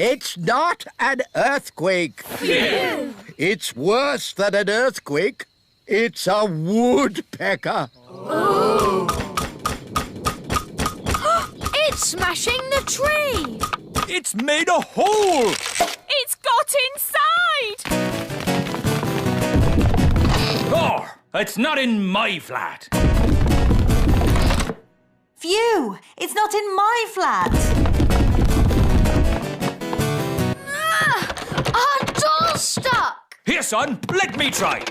It's not an earthquake. Phew! It's worse than an earthquake. It's a woodpecker. Oh! It's smashing the tree. It's made a hole. It's got inside. Oh, it's not in my flat. Phew! It's not in my flat. Our door's stuck. Here, son, let me try.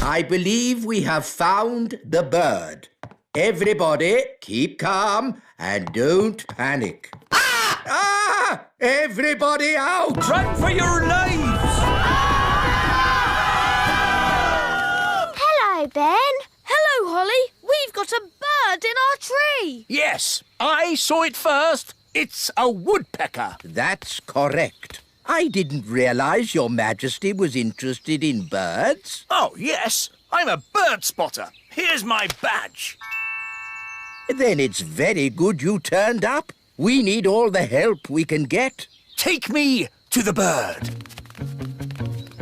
I believe we have found the bird. Everybody, keep calm and don't panic. Ah! Ah! Everybody out! Run for your lives! Hello, Ben. Hello, Holly. We've got a bird in our tree. Yes, I saw it first. It's a woodpecker. That's correct. I didn't realise Your Majesty was interested in birds. Oh, yes, I'm a bird spotter. Here's my badge. Then it's very good you turned up. We need all the help we can get. Take me to the bird.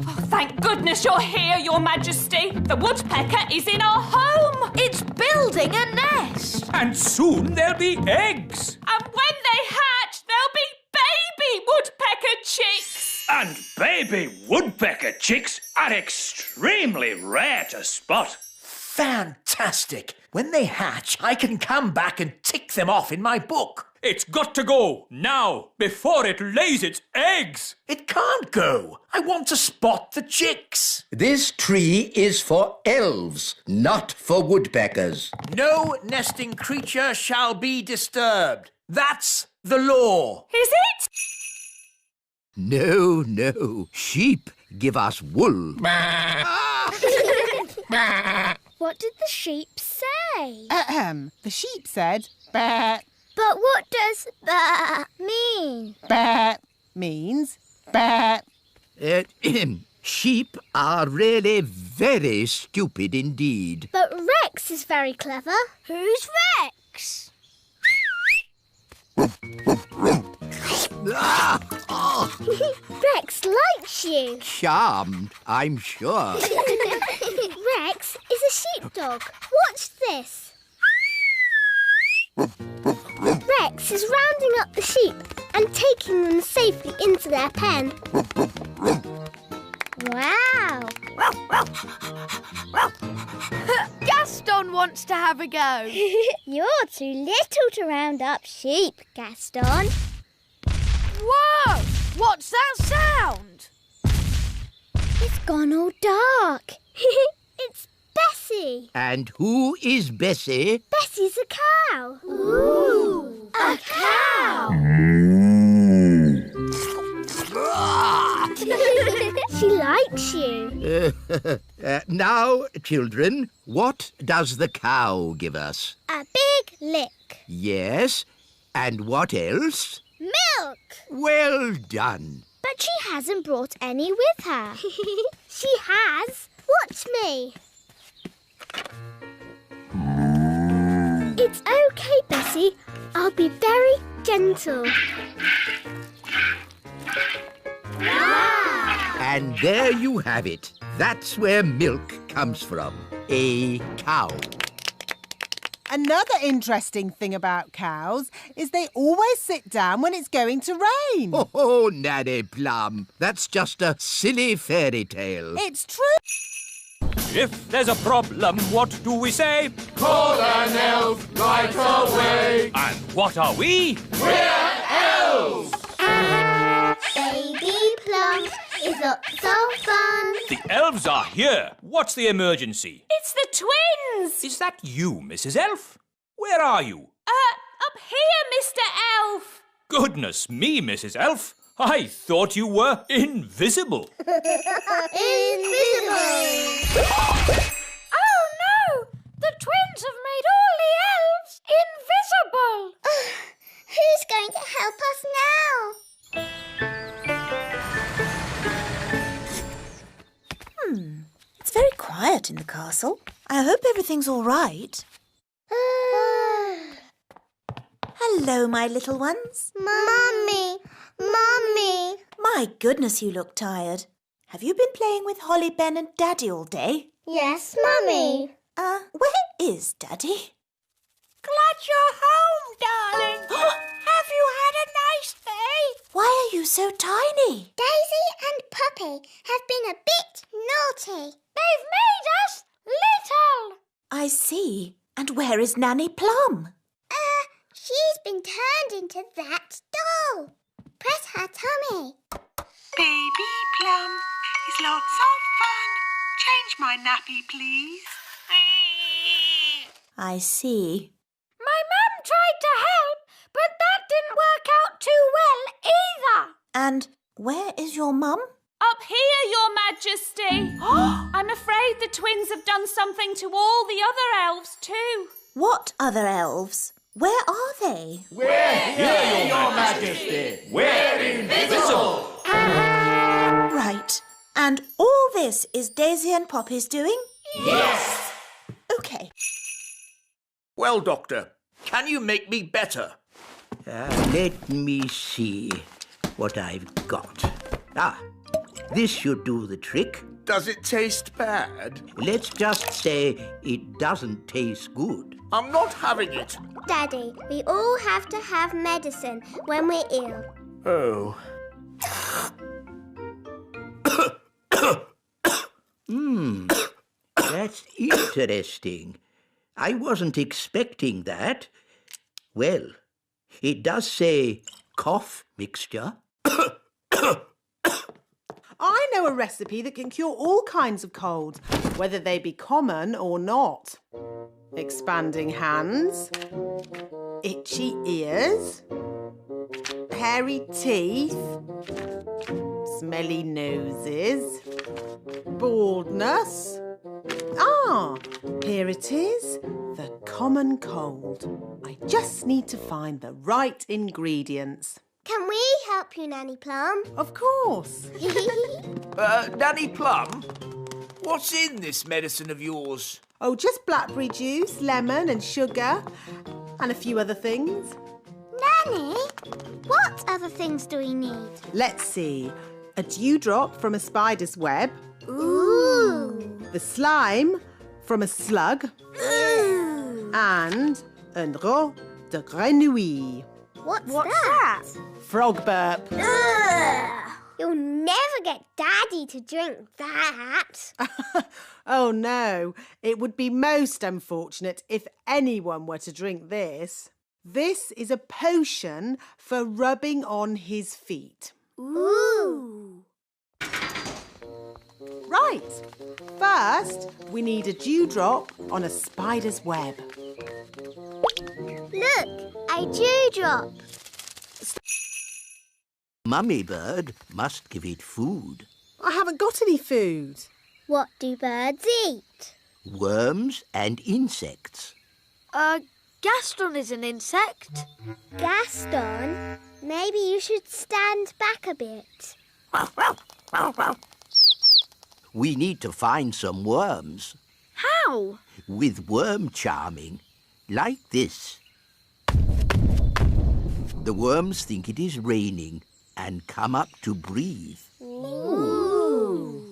Oh, thank goodness you're here, Your Majesty. The woodpecker is in our home. It's building a nest. And soon there'll be eggs. And when they hatch, there'll be baby woodpecker chicks. And baby woodpecker chicks are extremely rare to spot. Fantastic. When they hatch, I can come back and tick them off in my book. It's got to go now, before it lays its eggs. It can't go. I want to spot the chicks. This tree is for elves, not for woodpeckers. No nesting creature shall be disturbed. That's the law. Is it? No, no. Sheep give us wool. What did the sheep say? The sheep said, "Bah." But what does that mean? Bah means bah. Sheep are really very stupid indeed. But Rex is very clever. Who's Rex? Rex likes you. Charmed, I'm sure. Rex is a sheepdog. Watch this. Rex is rounding up the sheep and taking them safely into their pen. Wow! Gaston wants to have a go. You're too little to round up sheep, Gaston. Whoa! What's that sound? It's gone all dark. It's Bessie. And who is Bessie? Bessie's a cow. Ooh! A cow! She likes you. Now, children, what does the cow give us? A big lick. Yes, and what else? Milk. Well done. But she hasn't brought any with her. She has. Watch me. It's okay, Bessie. I'll be very gentle. Wow! And there you have it. That's where milk comes from. A cow. Another interesting thing about cows is they always sit down when it's going to rain. Oh, Nanny Plum. That's just a silly fairy tale. It's true. If there's a problem, what do we say? Call an elf right away. And what are we? We're elves. Baby Plum is up so fun. The elves are here. What's the emergency? It's the twins. Is that you, Mrs. Elf? Where are you? Up here, Mr. Elf. Goodness me, Mrs. Elf. I thought you were invisible. Invisible. Oh, no. The twins have made all the elves invisible. Who's going to help us now? It's very quiet in the castle. I hope everything's all right. Hello, my little ones. Mummy! Mummy! My goodness, you look tired. Have you been playing with Holly, Ben and Daddy all day? Yes, Mummy. Where is Daddy? Glad you're home, darling. Have you had a nice day? Why are you so tiny? Daisy and Puppy have been a bit naughty. They've made us little. I see. And where is Nanny Plum? She's been turned into that doll. Press her tummy. Baby Plum is lots of fun. Change my nappy, please. I see. My mum tried to help, but that didn't work out too well either. And where is your mum? Up here, Your Majesty. I'm afraid the twins have done something to all the other elves too. What other elves? Where are they? We're here, Your Majesty. We're invisible. Right. And all this is Daisy and Poppy's doing? Yes. OK. Well, Doctor, can you make me better? Let me see what I've got. This should do the trick. Does it taste bad? Let's just say it doesn't taste good. I'm not having it. Daddy, we all have to have medicine when we're ill. Oh. That's interesting. I wasn't expecting that. Well, it does say cough mixture. I know a recipe that can cure all kinds of colds, whether they be common or not. Expanding hands, itchy ears, hairy teeth, smelly noses, baldness. Here it is, the common cold. I just need to find the right ingredients. Can we help you, Nanny Plum? Of course. Nanny Plum, what's in this medicine of yours? Oh, just blackberry juice, lemon and sugar, and a few other things. Nanny, what other things do we need? Let's see. A dewdrop from a spider's web. Ooh. The slime from a slug. Ooh. And un drop de grenouille. What's that? Frog burp. Ugh. You'll never get Daddy to drink that. Oh, no. It would be most unfortunate if anyone were to drink this. This is a potion for rubbing on his feet. Ooh. Right. First, we need a dewdrop on a spider's web. Look, a dewdrop. Mummy bird must give it food. I haven't got any food. What do birds eat? Worms and insects. Gaston is an insect. Gaston, maybe you should stand back a bit. We need to find some worms. How? With worm charming, like this. The worms think it is raining and come up to breathe. Ooh.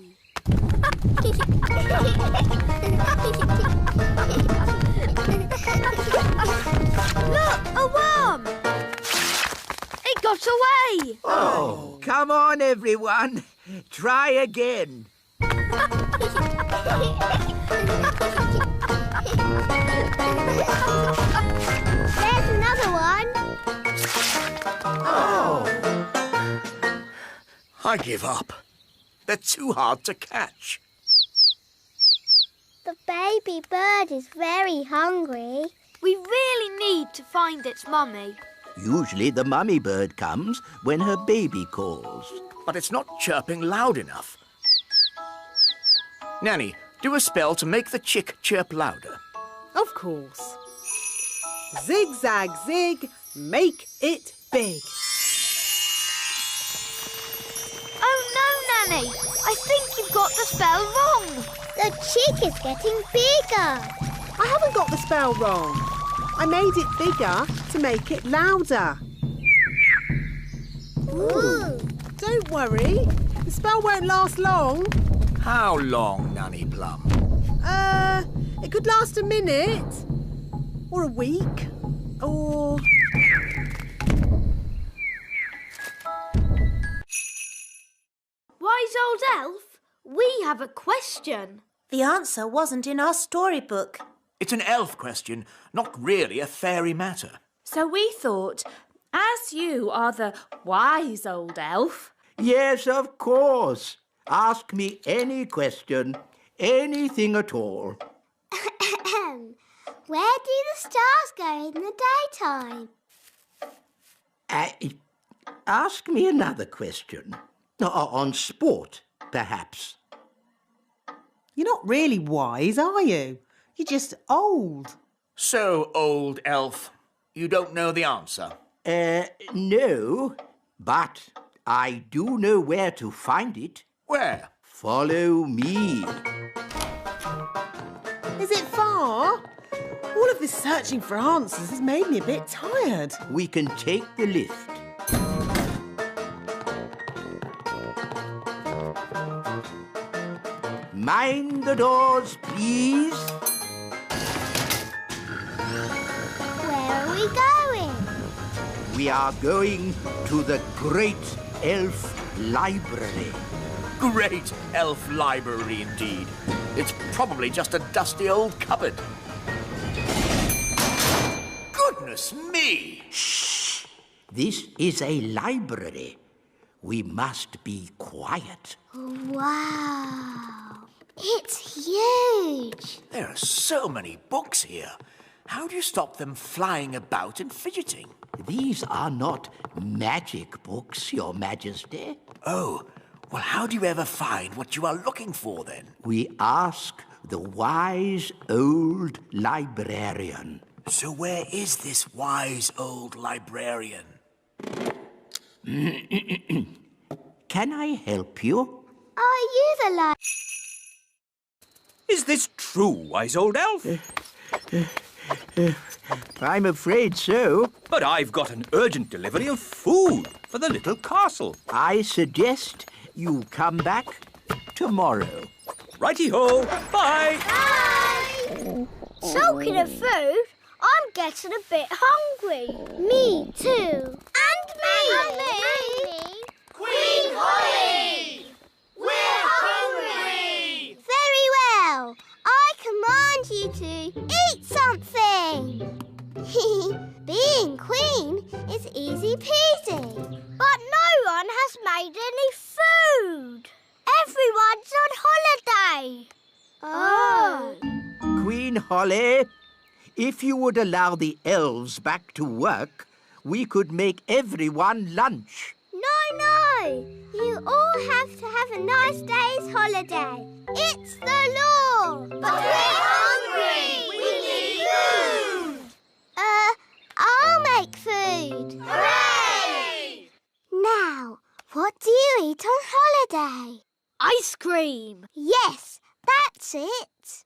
Look, a worm! It got away! Oh, come on, everyone. Try again. There's another one. Oh. I give up. They're too hard to catch. The baby bird is very hungry. We really need to find its mummy. Usually the mummy bird comes when her baby calls. But it's not chirping loud enough. Nanny, do a spell to make the chick chirp louder. Of course. Zig-zag zig, make it big. Oh no, Nanny! I think you've got the spell wrong. The chick is getting bigger. I haven't got the spell wrong. I made it bigger to make it louder. Ooh. Don't worry, the spell won't last long. How long, Nanny Plum? It could last a minute. Or a week. Or... Wise old elf, we have a question. The answer wasn't in our storybook. It's an elf question, not really a fairy matter. So we thought, as you are the wise old elf... Yes, of course. Ask me any question, anything at all. Where do the stars go in the daytime? Ask me another question. On sport, perhaps. You're not really wise, are you? You're just old. So, old elf, you don't know the answer? No, but I do know where to find it. Where? Follow me. Is it far? All of this searching for answers has made me a bit tired. We can take the lift. Mind the doors, please. Where are we going? We are going to the Great Elf Library. Great elf library, indeed. It's probably just a dusty old cupboard. Goodness me! Shh! This is a library. We must be quiet. Wow! It's huge! There are so many books here. How do you stop them flying about and fidgeting? These are not magic books, Your Majesty. Oh, well, how do you ever find what you are looking for, then? We ask the wise old librarian. So where is this wise old librarian? Can I help you? Are you the Is this true, wise old elf? I'm afraid so. But I've got an urgent delivery of food for the little castle. I suggest you come back tomorrow. Righty-ho. Bye. Bye! Talking of food, I'm getting a bit hungry. Me too. And me. And me. Queen Holly! We're hungry! Very well. I command you to eat something. Being queen is easy peasy. But no one has made any food. Everyone's on holiday. Oh. Queen Holly, if you would allow the elves back to work, we could make everyone lunch. No. You all have to have a nice day's holiday. It's the law. But we're hungry. We need food. I'll make food. Hooray! Now, what do you eat on holiday? Ice cream. Yes, that's it.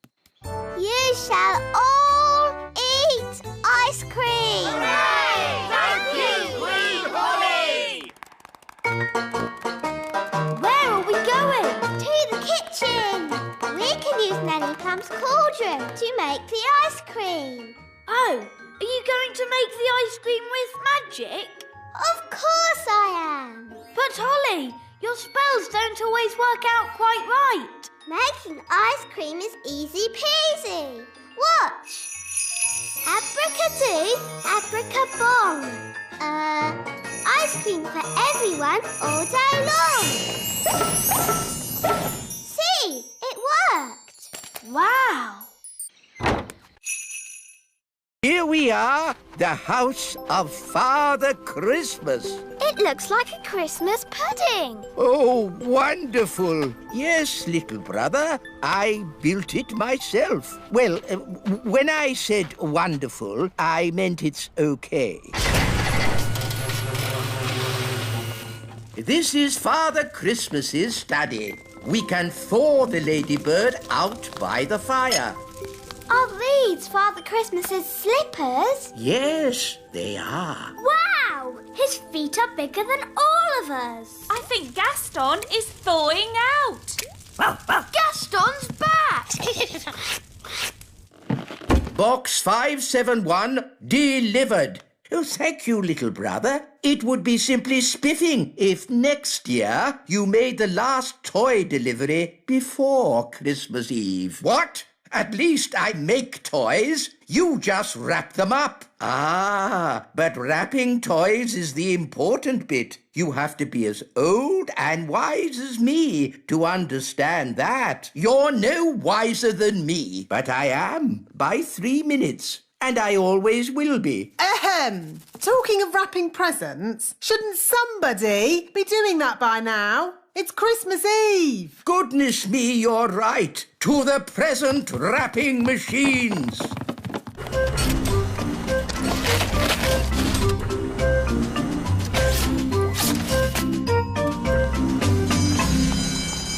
You shall all eat ice cream. Hooray! Thank you, Queen Holly! Where are we going? To the kitchen. We can use Nanny Plum's cauldron to make the ice cream. Oh, are you going to make the ice cream with magic? Of course I am. But Holly, your spells don't always work out quite right. Making ice cream is easy peasy. Watch. Abracadoo, abracabong. Ice cream for everyone all day long. See, it worked. Wow. Here we are, the house of Father Christmas. It looks like a Christmas pudding. Oh, wonderful. Yes, little brother, I built it myself. Well, when I said wonderful, I meant it's okay. This is Father Christmas's study. We can thaw the ladybird out by the fire. Are these Father Christmas's slippers? Yes, they are. Wow! His feet are bigger than all of us. I think Gaston is thawing out. Gaston's back! Box 571 delivered. Oh, thank you, little brother. It would be simply spiffing if next year you made the last toy delivery before Christmas Eve. What? At least I make toys. You just wrap them up. Ah, but wrapping toys is the important bit. You have to be as old and wise as me to understand that. You're no wiser than me, but I am by 3 minutes. And I always will be. Ahem! Talking of wrapping presents, shouldn't somebody be doing that by now? It's Christmas Eve! Goodness me, you're right. To the present wrapping machines.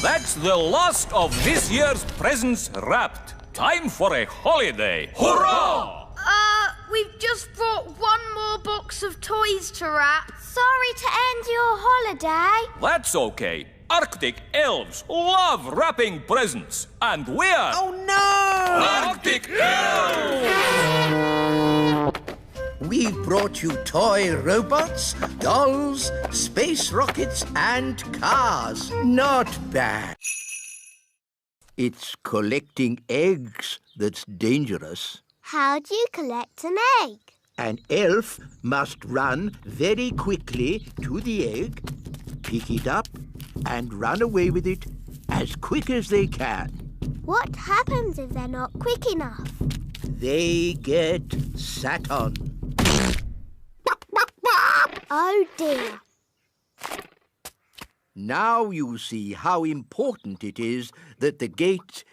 That's the last of this year's presents wrapped. Time for a holiday. Hurrah! We've just brought one more box of toys to wrap. Sorry to end your holiday. That's okay. Arctic elves love wrapping presents. And we're... Oh, no! Arctic elves! We've brought you toy robots, dolls, space rockets, and cars. Not bad. It's collecting eggs that's dangerous. How do you collect an egg? An elf must run very quickly to the egg, pick it up, and run away with it as quick as they can. What happens if they're not quick enough? They get sat on. Oh dear. Now you see how important it is that the gate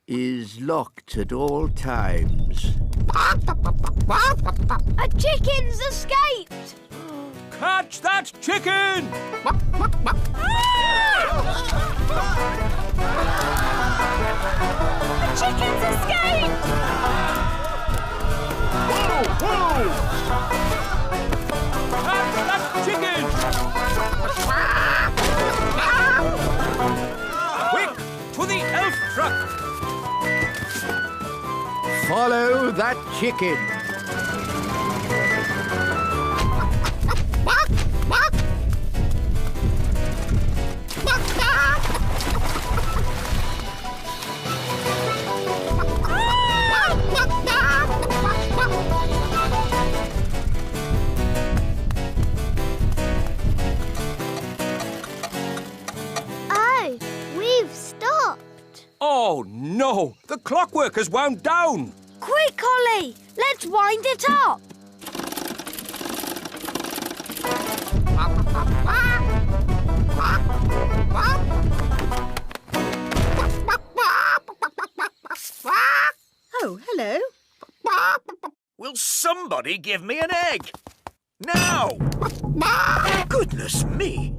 is locked at all times. A chicken's escaped! Catch that chicken! The chicken's escaped! Whoa, whoa! Catch that chicken! Quick, to the elf truck! Follow that chicken. Oh, we've stopped. Oh, no! The clockwork has wound down! Quick, Ollie! Let's wind it up! Oh, hello. Will somebody give me an egg? Now! Goodness me!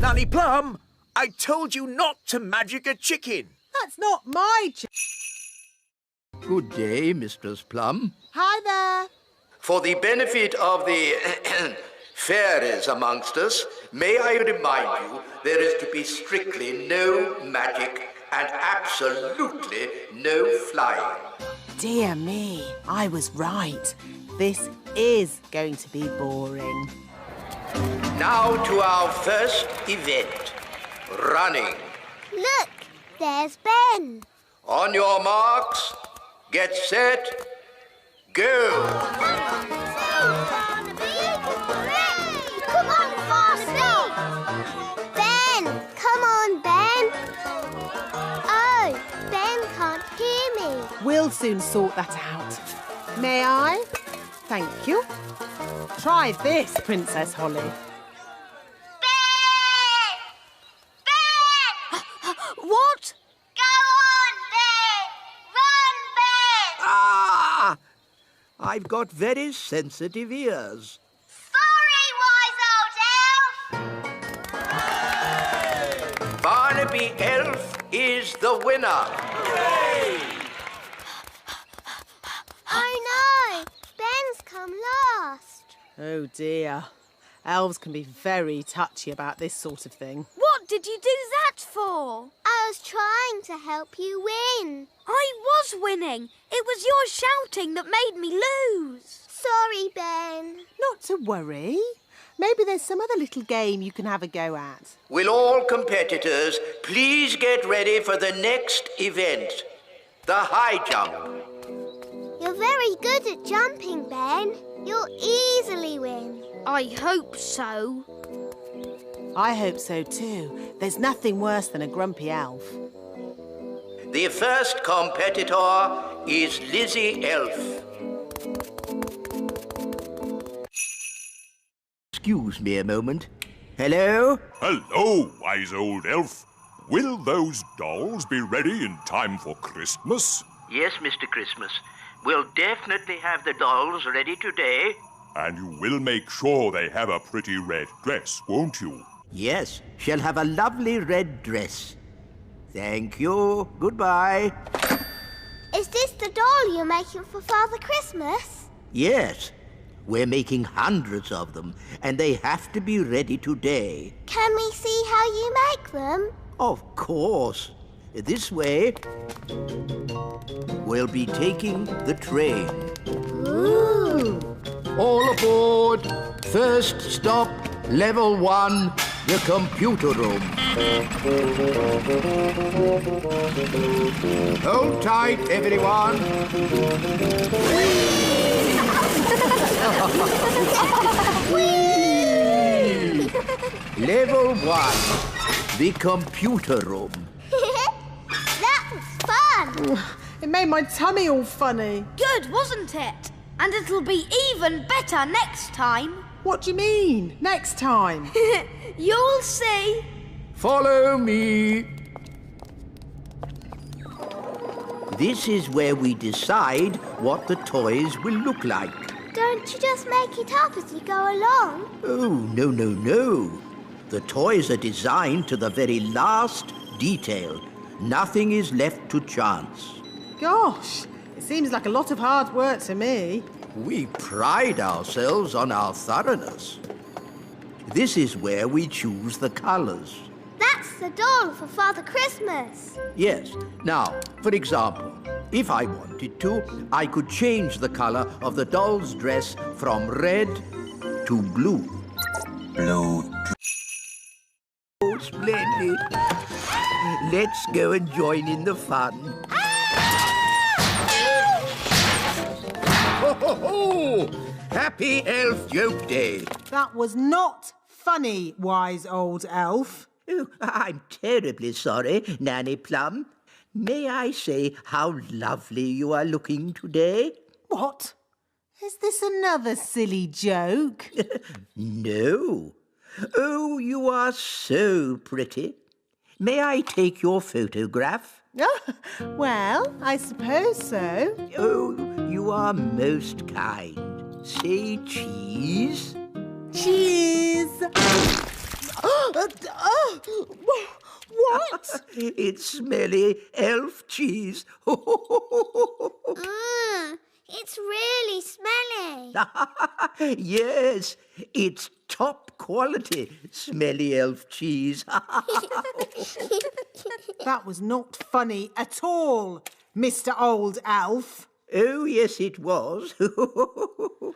Nanny Plum, I told you not to magic a chicken. That's not my chicken. Good day, Mistress Plum. Hi there. For the benefit of the fairies amongst us, may I remind you there is to be strictly no magic and absolutely no flying. Dear me, I was right. This is going to be boring. Now to our first event, running. Look, there's Ben. On your marks, get set, go. Come on, Farnaby! Ben! Come on, Ben! Oh, Ben can't hear me. We'll soon sort that out. May I? Thank you. Try this, Princess Holly. Ben! Ben! What? Go on, Ben! Run, Ben! Ah! I've got very sensitive ears. Sorry, wise old elf! Barnaby Elf is the winner. Oh dear. Elves can be very touchy about this sort of thing. What did you do that for? I was trying to help you win. I was winning. It was your shouting that made me lose. Sorry, Ben. Not to worry. Maybe there's some other little game you can have a go at. Will all competitors please get ready for the next event? The high jump. You're very good at jumping, Ben. You'll easily win. I hope so. I hope so too. There's nothing worse than a grumpy elf. The first competitor is Lizzie Elf. Excuse me a moment. Hello? Hello, wise old elf. Will those dolls be ready in time for Christmas? Yes, Mr. Christmas. We'll definitely have the dolls ready today. And you will make sure they have a pretty red dress, won't you? Yes, she'll have a lovely red dress. Thank you. Goodbye. Is this the doll you're making for Father Christmas? Yes. We're making hundreds of them, and they have to be ready today. Can we see how you make them? Of course. This way. We'll be taking the train. Ooh. All aboard. First stop, level 1, the computer room. Hold tight, everyone. Level 1, the computer room. That was fun. It made my tummy all funny. Good, wasn't it? And it'll be even better next time. What do you mean, next time? You'll see. Follow me. This is where we decide what the toys will look like. Don't you just make it up as you go along? Oh, no, no, no. The toys are designed to the very last detail. Nothing is left to chance. Gosh, it seems like a lot of hard work to me. We pride ourselves on our thoroughness. This is where we choose the colours. That's the doll for Father Christmas. Yes. Now, for example, if I wanted to, I could change the colour of the doll's dress from red to blue. Blue to... Oh, splendid. Let's go and join in the fun. Ho, ho, ho! Happy Elf Joke Day. That was not funny, wise old elf. Oh, I'm terribly sorry, Nanny Plum. May I say how lovely you are looking today? What? Is this another silly joke? No. Oh, you are so pretty. May I take your photograph? Well, I suppose so. Oh, you are most kind. Say cheese. Cheese! What? It's smelly elf cheese. It's really smelly. Yes, it's top quality smelly elf cheese. That was not funny at all, Mr. Old Elf. Oh, yes, it was.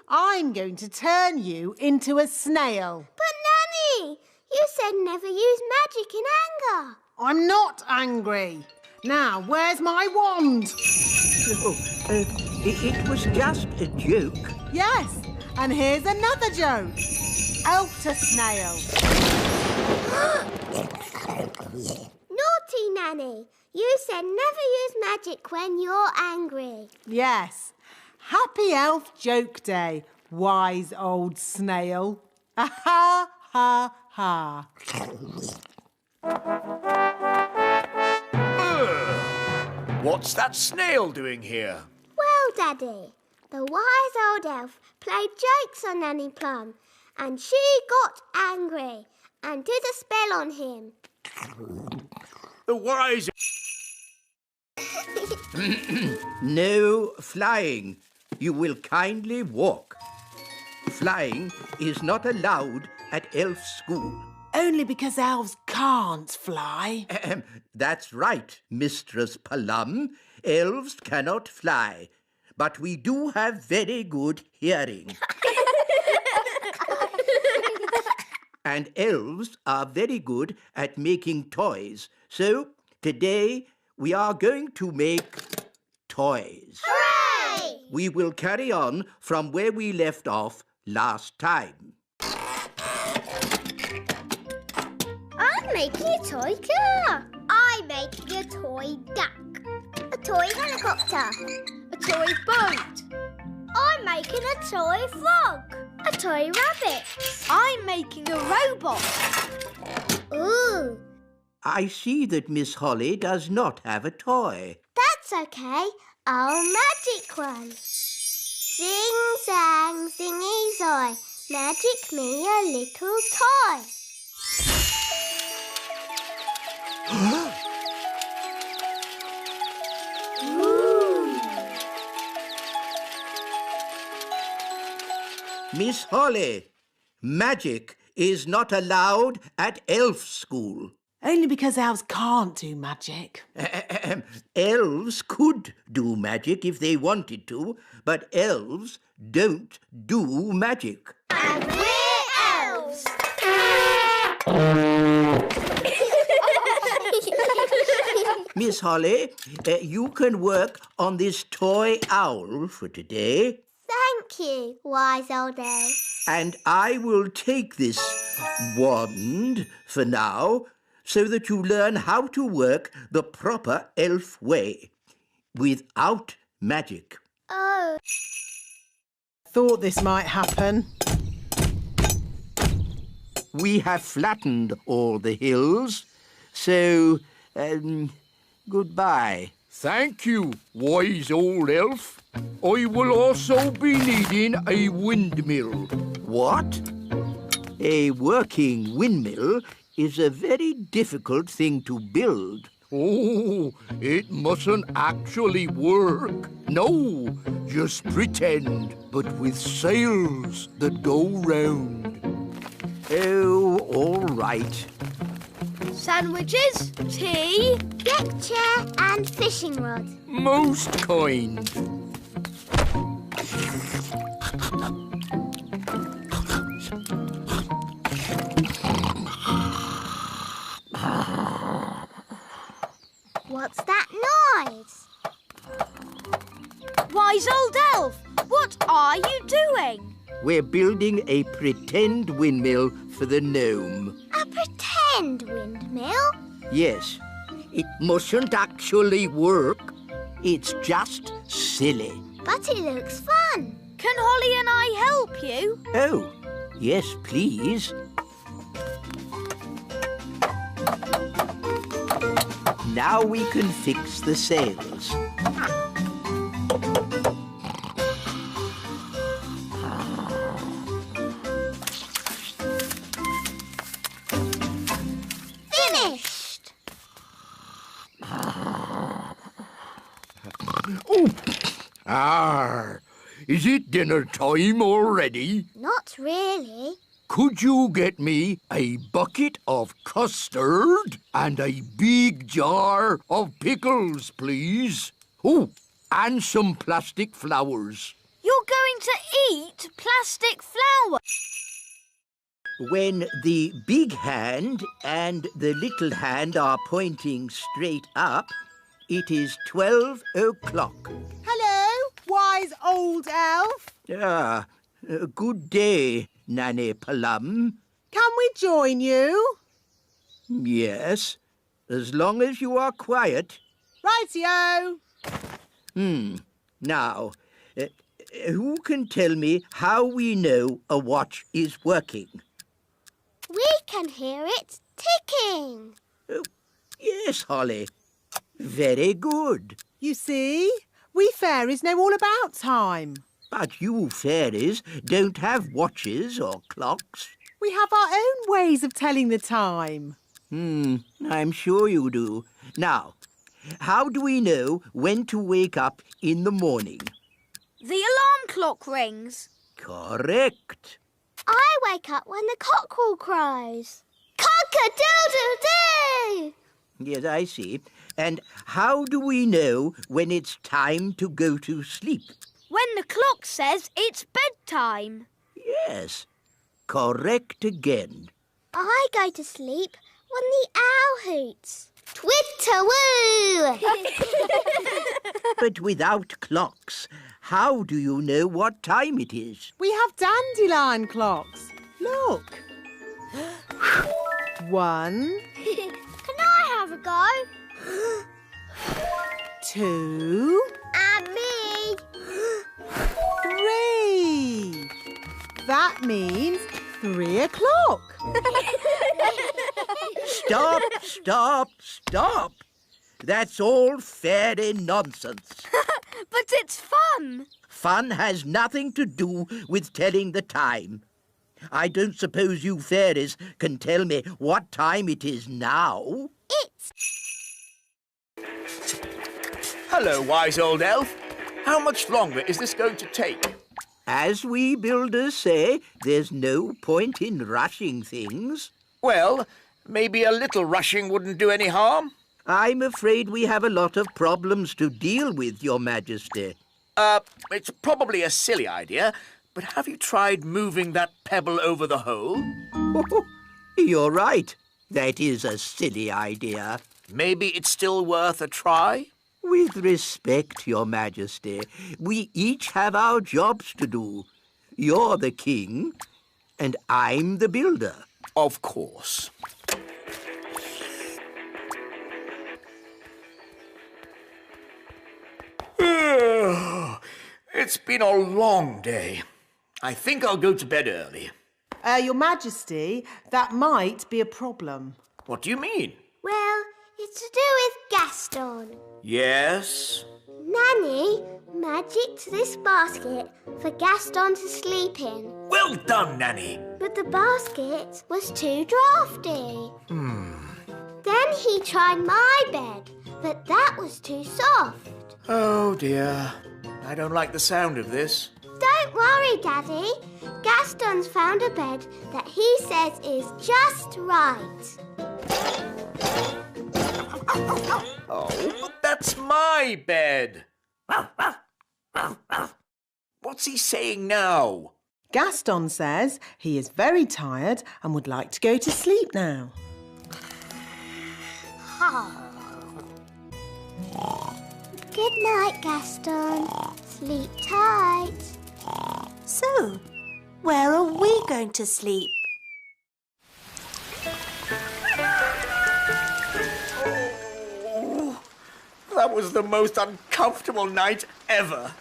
I'm going to turn you into a snail. But, Nanny, you said never use magic in anger. I'm not angry. Now, where's my wand? It was just a joke. Yes, and here's another joke. Elf to snail. Naughty, Nanny. You said never use magic when you're angry. Yes. Happy Elf Joke Day, wise old snail. Ha ha ha. What's that snail doing here? Well, Daddy, the wise old elf played jokes on Nanny Plum, and she got angry and did a spell on him. The wise... No flying. You will kindly walk. flying is not allowed at elf school. Only because elves can't fly. That's right, Mistress Plum. Elves cannot fly, but we do have very good hearing. And elves are very good at making toys. So today we are going to make toys. Hooray! We will carry on from where we left off last time. I'm making a toy car. I'm making a toy duck. A toy helicopter. A toy boat. I'm making a toy frog. A toy rabbit. I'm making a robot. Ooh. I see that Miss Holly does not have a toy. That's okay. I'll magic one. Zing, zang, zingy, zoy. Magic me a little toy. Miss Holly, magic is not allowed at elf school. Only because elves can't do magic. Elves could do magic if they wanted to, but elves don't do magic. And we're elves. Miss Holly, you can work on this toy owl for today. Thank you, wise old elf. And I will take this wand for now so that you learn how to work the proper elf way, without magic. Oh. Thought this might happen. We have flattened all the hills, so, goodbye. Thank you, wise old elf. I will also be needing a windmill. What? A working windmill is a very difficult thing to build. Oh, it mustn't actually work. No, just pretend, but with sails that go round. Oh, all right. Sandwiches, tea, deck chair and fishing rod. Most kind. What's that noise? Wise old elf, what are you doing? We're building a pretend windmill for the gnome. A pretend windmill? Yes, it mustn't actually work. It's just silly. But it looks fun. Can Holly and I help you? Oh, yes, please. Now we can fix the sails. Finished! Oh, is it dinner time already? Not really. Could you get me a bucket of custard and a big jar of pickles, please? Oh, and some plastic flowers. You're going to eat plastic flour? When the big hand and the little hand are pointing straight up, it is 12 o'clock. Hello, wise old elf. Good day, Nanny Plum. Can we join you? Yes, as long as you are quiet. Rightio. Now, who can tell me how we know a watch is working? We can hear it ticking. Oh, yes, Holly. Very good. You see, we fairies know all about time. But you fairies don't have watches or clocks. We have our own ways of telling the time. I'm sure you do. Now, how do we know when to wake up in the morning? The alarm clock rings. Correct. I wake up when the cockerel crows. Cock-a-doodle-doo! Yes, I see. And how do we know when it's time to go to sleep? When the clock says it's bedtime. Yes, correct again. I go to sleep when the owl hoots. Twitter-woo! But without clocks, how do you know what time it is? We have dandelion clocks. Look. 1, Can I have a go? 2, And me. 3. That means 3 o'clock. Stop, stop, stop. That's all fairy nonsense. But it's fun. Fun has nothing to do with telling the time. I don't suppose you fairies can tell me what time it is now. It's... Hello, wise old elf. How much longer is this going to take? As we builders say, there's no point in rushing things. Well, maybe a little rushing wouldn't do any harm. I'm afraid we have a lot of problems to deal with, Your Majesty. It's probably a silly idea, but have you tried moving that pebble over the hole? You're right. That is a silly idea. Maybe it's still worth a try? With respect, Your Majesty, we each have our jobs to do. You're the king, and I'm the builder. Of course. It's been a long day. I think I'll go to bed early. Your Majesty, that might be a problem. What do you mean? Well, it's to do with Gaston. Yes? Nanny magicked this basket for Gaston to sleep in. Well done, Nanny. But the basket was too drafty. Then he tried my bed, but that was too soft. Oh, dear. I don't like the sound of this. Don't worry, Daddy. Gaston's found a bed that he says is just right. Oh, but that's my bed. What's he saying now? Gaston says he is very tired and would like to go to sleep now. Good night, Gaston. Sleep tight. So, where are we going to sleep? Oh, that was the most uncomfortable night ever.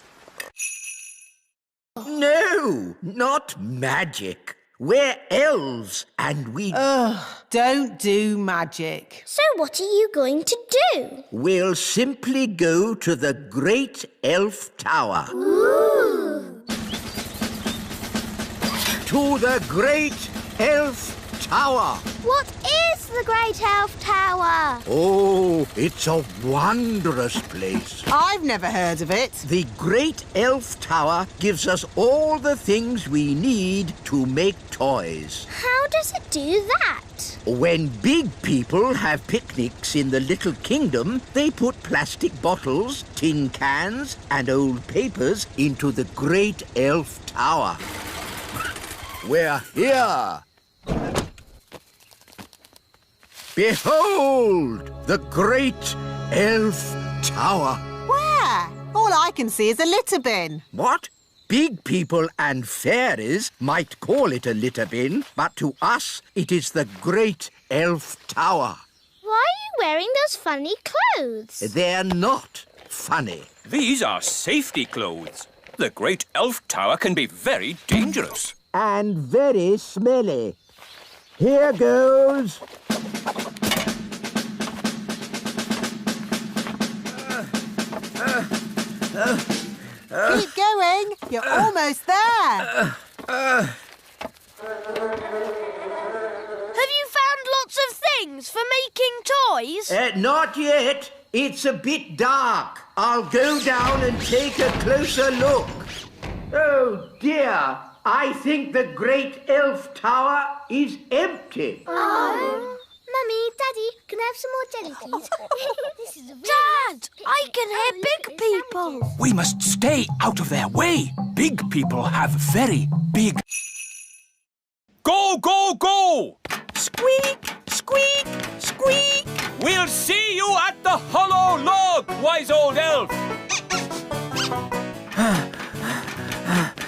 No, not magic. We're elves, and we... Don't do magic. So what are you going to do? We'll simply go to the Great Elf Tower. Ooh! To the Great Elf Tower. What is the Great Elf Tower? Oh, it's a wondrous place. I've never heard of it. The Great Elf Tower gives us all the things we need to make toys. How does it do that? When big people have picnics in the Little Kingdom, they put plastic bottles, tin cans, and old papers into the Great Elf Tower. We're here. Behold, the Great Elf Tower. Where? All I can see is a litter bin. What? Big people and fairies might call it a litter bin, but to us it is the Great Elf Tower. Why are you wearing those funny clothes? They're not funny. These are safety clothes. The Great Elf Tower can be very dangerous. And very smelly. Here goes. Keep going. You're almost there. Have you found lots of things for making toys? Not yet. It's a bit dark. I'll go down and take a closer look. Oh, dear. I think the great elf tower is empty. Oh. Mummy, Daddy, can I have some more jelly, please? This is a really Dad, I can hear big people. We must stay out of their way. Big people have very big... Go, go, go! Squeak, squeak, squeak. We'll see you at the hollow log, wise old elf.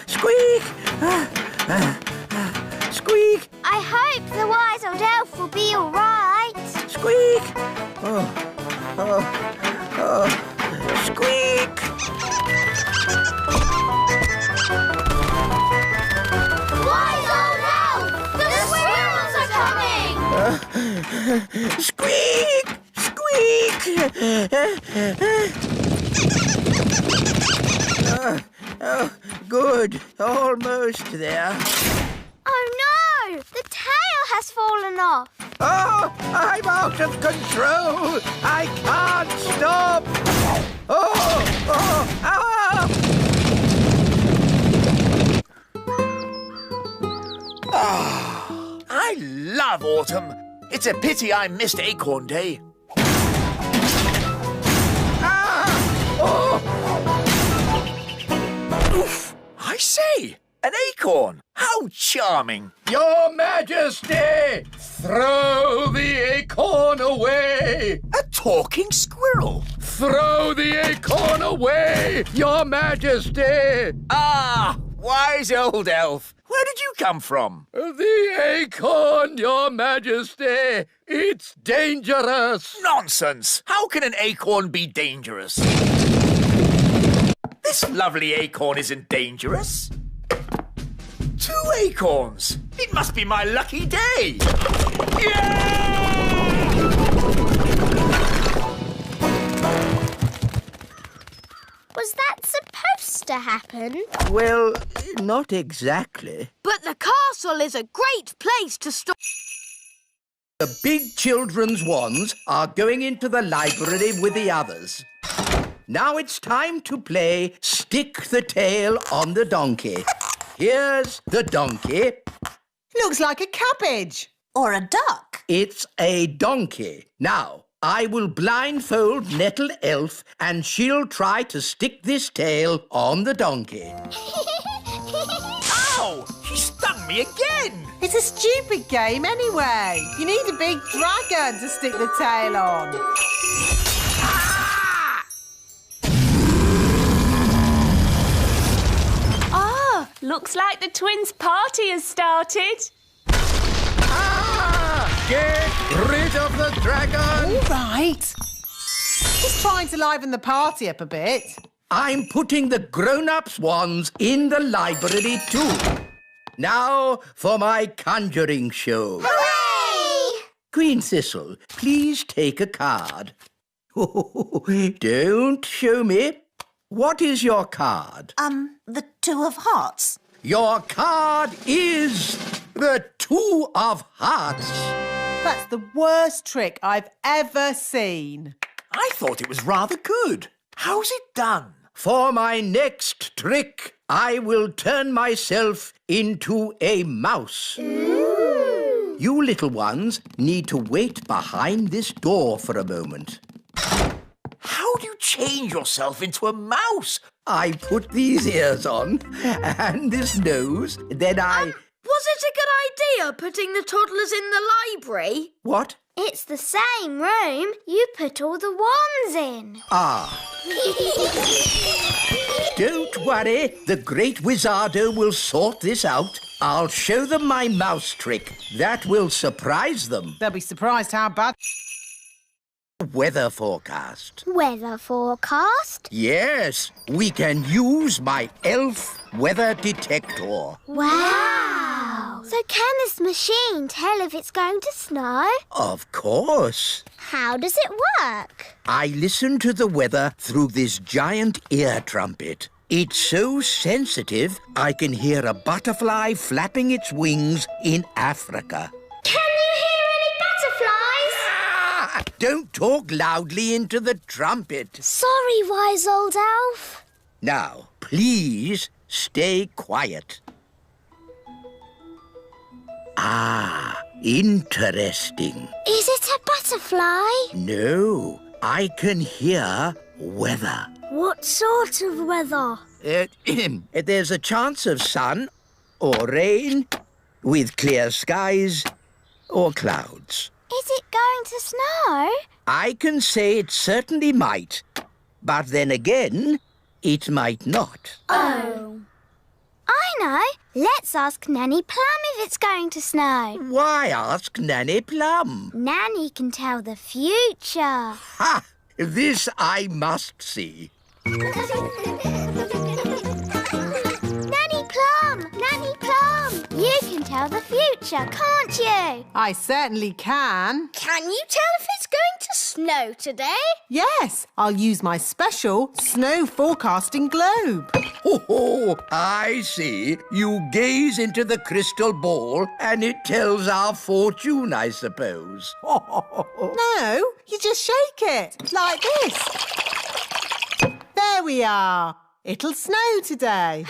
Squeak. Squeak, I hope the wise old elf will be all right. squeak. Squeak. Wise old elf! The squirrels are coming! Squeak, squeak. Good. Almost there. Oh no! The tail has fallen off. Oh, I'm out of control. I can't stop. I love autumn. It's a pity I missed Acorn Day. Oof! I say, an acorn. How charming. Your Majesty, throw the acorn away. A talking squirrel. Throw the acorn away, Your Majesty. Ah, wise old elf. Where did you come from? The acorn, Your Majesty. It's dangerous. Nonsense. How can an acorn be dangerous? This lovely acorn isn't dangerous. 2 acorns. It must be my lucky day. Yeah! Was that supposed to happen? Well, not exactly. But the castle is a great place to store... The big children's wands are going into the library with the others. Now it's time to play Stick the Tail on the Donkey. Here's the donkey. Looks like a cabbage. Or a duck. It's a donkey. Now, I will blindfold Nettle Elf and she'll try to stick this tail on the donkey. Ow! She stung me again. It's a stupid game anyway. You need a big dragon to stick the tail on. Looks like the twins' party has started. Get rid of the dragon. All right. Just trying to liven the party up a bit. I'm putting the grown-ups' wands in the library too. Now for my conjuring show. Hooray! Queen Thistle, please take a card. Don't show me. What is your card? The 2 of hearts. Your card is the 2 of hearts. That's the worst trick I've ever seen. I thought it was rather good. How's it done? For my next trick, I will turn myself into a mouse. Ooh. You little ones need to wait behind this door for a moment. How do you change yourself into a mouse? I put these ears on and this nose, then I... Was it a good idea putting the toddlers in the library? What? It's the same room. You put all the wands in. Ah. Don't worry, the great Wizardo will sort this out. I'll show them my mouse trick. That will surprise them. They'll be surprised how bad... Weather forecast. Weather forecast? Yes, we can use my elf weather detector. Wow! So can this machine tell if it's going to snow? Of course. How does it work? I listen to the weather through this giant ear trumpet. It's so sensitive, I can hear a butterfly flapping its wings in Africa. Can you hear any butterflies? Don't talk loudly into the trumpet. Sorry, wise old elf. Now, please stay quiet. Ah, interesting. Is it a butterfly? No, I can hear weather. What sort of weather? There's a chance of sun or rain with clear skies or clouds. Is it going to snow? I can say it certainly might, but then again, it might not. Oh. I know. Let's ask Nanny Plum if it's going to snow. Why ask Nanny Plum? Nanny can tell the future. Ha! This I must see. Nanny Plum! Nanny Plum! You can tell the future, can't you? I certainly can. Can you tell if it's going to snow today? Yes, I'll use my special snow forecasting globe. Oh, I see. You gaze into the crystal ball and it tells our fortune, I suppose. No, you just shake it, like this. There we are. It'll snow today.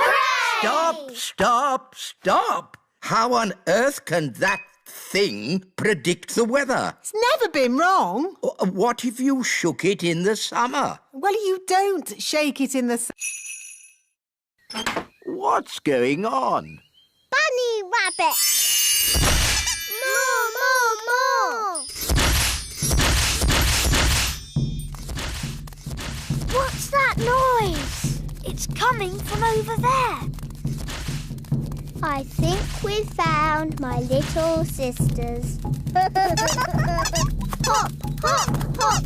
Stop, stop, stop. How on earth can that thing predict the weather? It's never been wrong. What if you shook it in the summer? Well, you don't shake it in the... What's going on? Bunny rabbit! More, more, more! What's that noise? It's coming from over there. I think we've found my little sisters. Hop, hop, hop,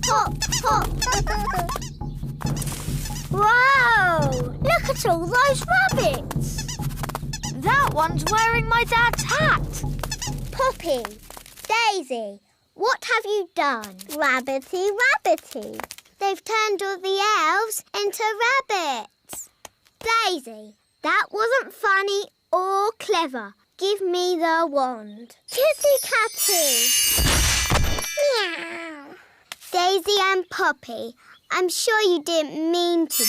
hop, hop. Wow! Look at all those rabbits. That one's wearing my dad's hat. Poppy, Daisy, what have you done? Rabbity, rabbity. They've turned all the elves into rabbits. Daisy, that wasn't funny or clever. Give me the wand. Kitty Catty. Meow. Daisy and Poppy, I'm sure you didn't mean to.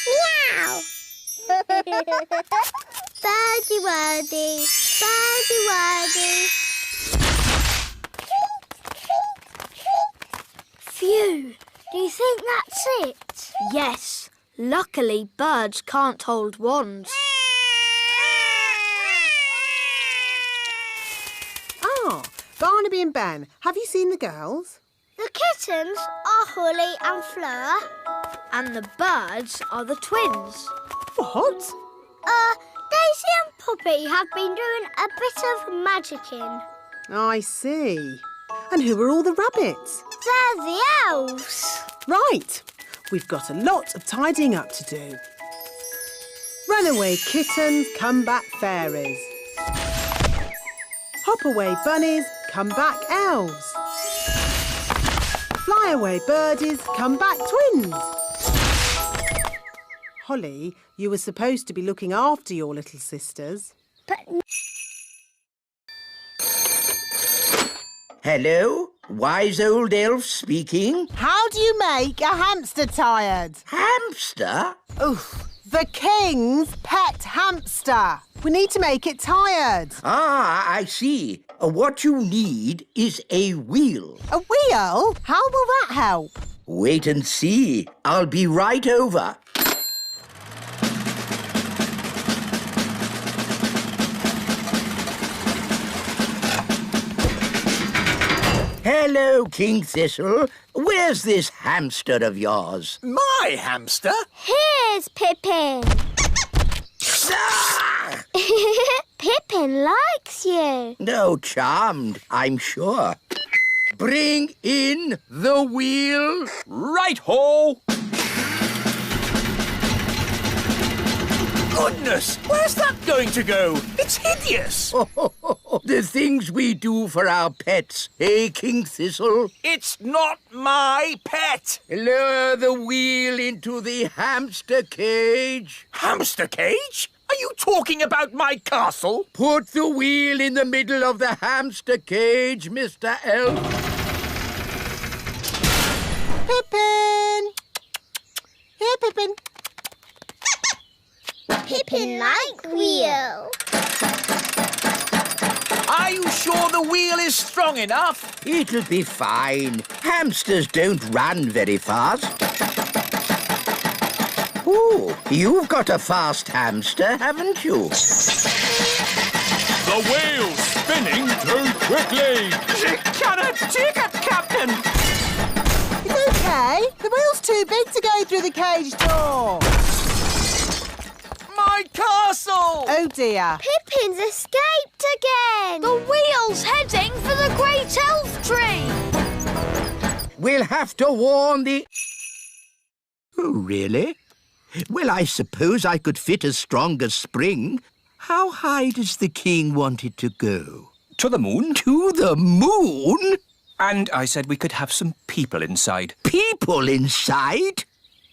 Meow. Birdie wordy, birdie wordy. Phew. Do you think that's it? Yes. Luckily, birds can't hold wands. Ah, Barnaby and Ben, have you seen the girls? The kittens are Holly and Fleur. And the birds are the twins. What? Daisy and Poppy have been doing a bit of magicking. I see. And who are all the rabbits? They're the elves. Right. We've got a lot of tidying up to do. Runaway kittens, come back fairies. Hop away bunnies, come back elves. Fly away birdies, come back twins. Holly, you were supposed to be looking after your little sisters. But... Hello? Wise old elf speaking? How do you make a hamster tired? Hamster? Oof, the king's pet hamster. We need to make it tired. Ah, I see. What you need is a wheel. A wheel? How will that help? Wait and see. I'll be right over. Hello, King Thistle. Where's this hamster of yours? My hamster? Here's Pippin. Pippin likes you. No, charmed, I'm sure. Bring in the wheel. Right-ho! Goodness, where's that going to go? It's hideous. The things we do for our pets, eh, King Thistle? It's not my pet. Lower the wheel into the hamster cage. Hamster cage? Are you talking about my castle? Put the wheel in the middle of the hamster cage, Mr. Elf. Pippin! Here, Pippin. Pippin like wheel. wheel is strong enough. It'll be fine. Hamsters don't run very fast. Ooh, you've got a fast hamster, haven't you? The wheel's spinning too quickly. She cannot take it, Captain. It's okay. The wheel's too big to go through the cage door. My castle! Oh, dear. Pippin's escaped again. The wheel's heading for the great elf tree. We'll have to warn the... Oh, really? Well, I suppose I could fit a stronger spring. How high does the king want it to go? To the moon. To the moon? And I said we could have some people inside. People inside?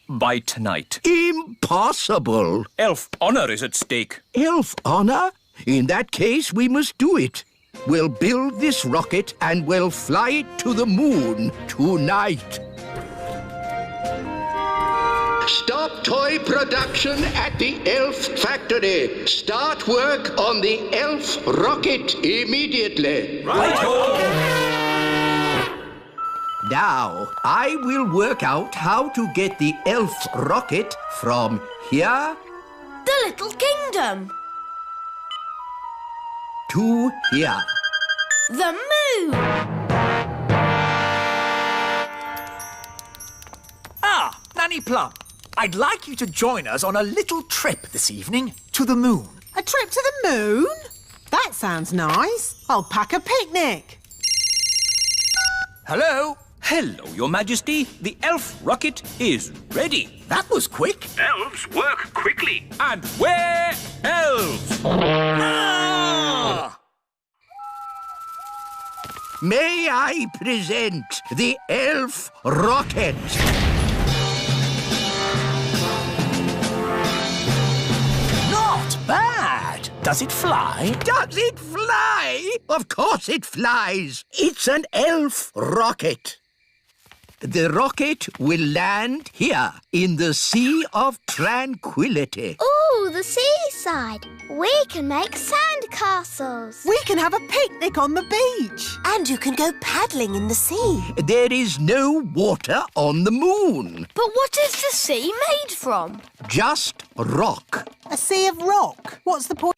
By tonight. Impossible. Elf honour is at stake. Elf honour? In that case, we must do it. We'll build this rocket and we'll fly it to the moon tonight. Stop toy production at the elf factory. Start work on the elf rocket immediately. Right-o! Now, I will work out how to get the elf rocket from here The little kingdom. to here. The moon. Ah, Nanny Plum, I'd like you to join us on a little trip this evening to the moon. A trip to the moon? That sounds nice. I'll pack a picnic. Hello? Hello, Your Majesty. The elf rocket is ready. That was quick. Elves work quickly. And we're elves. Ah! May I present the elf rocket? Not bad. Does it fly? Does it fly? Of course it flies. It's an elf rocket. The rocket will land here in the Sea of Tranquility. Ooh, the seaside. We can make sand castles. We can have a picnic on the beach. And you can go paddling in the sea. There is no water on the moon. But what is the sea made from? Just rock. A sea of rock. What's the point?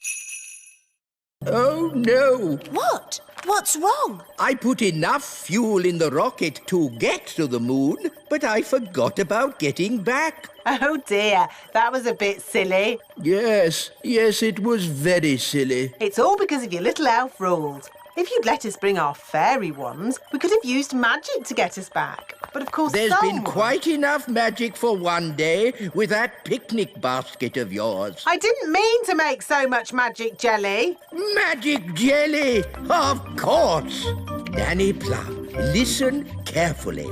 Oh, no. What? What's wrong? I put enough fuel in the rocket to get to the moon, but I forgot about getting back. Oh, dear. That was a bit silly. Yes, it was very silly. It's all because of your little elf rules. If you'd let us bring our fairy wands, we could have used magic to get us back. But of course, There's been quite enough magic for one day with that picnic basket of yours. I didn't mean to make so much magic jelly. Magic jelly, of course. Nanny Plum, listen carefully.